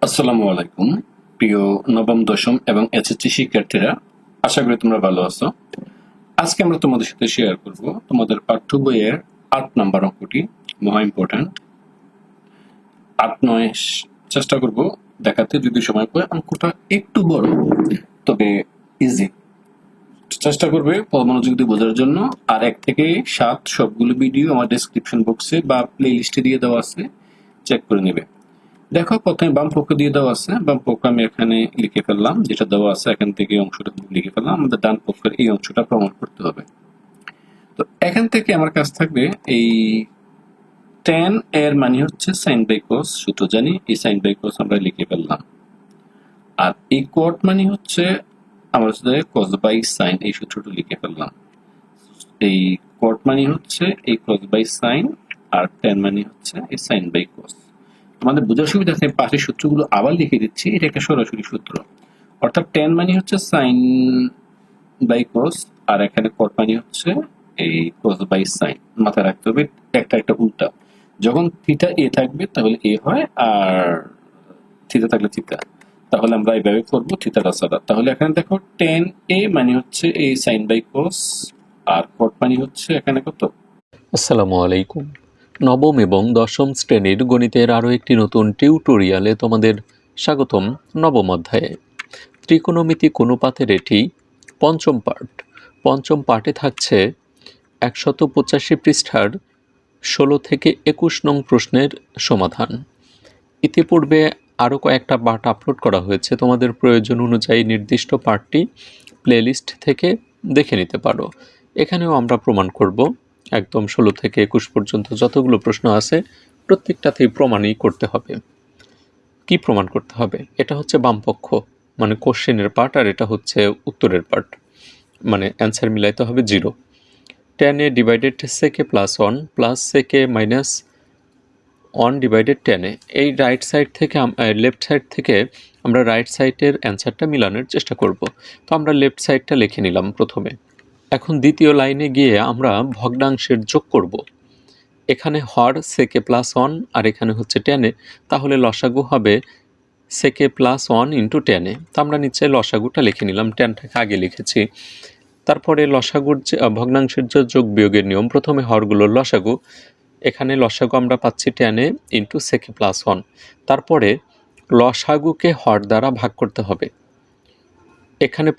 আসসালামু আলাইকুম প্রিয় নবম দশম এবং এসএসসি শিক্ষার্থীরা, আশা করি তোমরা ভালো আছো। আজকে আমরা তোমাদের সাথে শেয়ার করব তোমাদের পাঠ্য বইয়ের ৮ নাম্বার অঙ্কটি, মহা ইম্পর্টেন্ট। ৮-৯ চেষ্টা করব দেখাতে, যদি সময় পাই। অঙ্কটা একটু বড় তবে ইজি, চেষ্টা করবে মনোযোগ দিয়ে বোঝার জন্য। আর ১ থেকে ৭ সবগুলো ভিডিও আমার ডেসক্রিপশন বক্সে বা প্লে লিস্টে দিয়ে দেওয়া আছে, চেক করে নেবে। দেখো, প্রথমে বাম পক্ষ দিয়ে দেওয়া আছে, বাম পক্ষ আমি এখানে লিখে ফেললাম, যেটা দেওয়া আছে এখান থেকে এই অংশটা লিখে ফেললাম। আমাদের ডান পক্ষের এই অংশটা প্রমাণ করতে হবে। তো এখান থেকে আমার কাছে থাকবে এই tan এর মানে হচ্ছে sin বাই cos, সূত্র জানি, এই sin বাই cos আমরা লিখে ফেললাম। আর এই cot মানে হচ্ছে আমরা cos বাই sin, এই সূত্রটা লিখে ফেললাম। এই cot মানে হচ্ছে এই cos বাই sin, আর tan মানে হচ্ছে এই sin বাই cos। আমাদের বোঝার সুবিধার্থে পাশের সূত্রগুলো আবার লিখে দিচ্ছি, এটা একটা সরাসরি সূত্র। অর্থাৎ tan মানে হচ্ছে sin বাই cos, আর এখানে cot মানে হচ্ছে এই cos বাই sin। মাথায় রাখতে হবে একটা একটা উল্টা। যখন থিটা এ থাকবে তাহলে এ হয়, আর থিটা থাকলে থিটা। তাহলে আমরা এইভাবে করবো থিটাটা ছাড়া। তাহলে এখানে দেখো tan a মানে হচ্ছে এই sin বাই cos, আর cot মানে হচ্ছে এখানে কত। আসসালামু আলাইকুম। নবম এবং দশম শ্রেণীর গণিতের আরও একটি নতুন টিউটোরিয়ালে তোমাদের স্বাগতম। নবম অধ্যায়ে ত্রিকোণমিতিক অনুপাতের এটি পঞ্চম পার্ট। পঞ্চম পার্টে থাকছে 185 পৃষ্ঠার 16 থেকে 21 নং প্রশ্নের সমাধান। ইতিপূর্বে আরও কয়েকটা পার্ট আপলোড করা হয়েছে, তোমাদের প্রয়োজন অনুযায়ী নির্দিষ্ট পার্টটি প্লেলিস্ট থেকে দেখে নিতে পারো। এখানেও আমরা প্রমাণ করব একদম 16 থেকে 21 পর্যন্ত যতগুলো প্রশ্ন আছে প্রত্যেকটাতেই প্রমাণই করতে হবে। কি প্রমাণ করতে হবে? এটা হচ্ছে বামপক্ষ মানে কোশ্চেনের পার্ট, আর এটা হচ্ছে উত্তরের পার্ট, মানে অ্যান্সার মিলাইতে হবে 0। tan a divided sec a plus 1 plus sec a minus 1 divided tan a। এই রাইট সাইড থেকে লেফট সাইড থেকে আমরা রাইট সাইডের অ্যান্সারটা মিলানোর চেষ্টা করব। তো আমরা লেফট সাইডটা লিখে নিলাম প্রথমে। এখন দ্বিতীয় লাইনে গিয়ে আমরা ভগ্নাংশের যোগ করব। এখানে হর sec a প্লাস 1 আর এখানে হচ্ছে tan a, তাহলে লসাগু হবে sec a plus 1 into tan a। তো আমরা নিচে লসাগুটা লিখে নিলাম, ট্যানটাকে আগে লিখেছি। তারপরে লসাগুর যে ভগ্নাংশের যে যোগ বিয়োগের নিয়ম, প্রথমে হরগুলোর লসাগু, এখানে লসাগু আমরা পাচ্ছি tan a into sec a plus 1। তারপরে লসাগুকে হর দ্বারা ভাগ করতে হবে। এখানে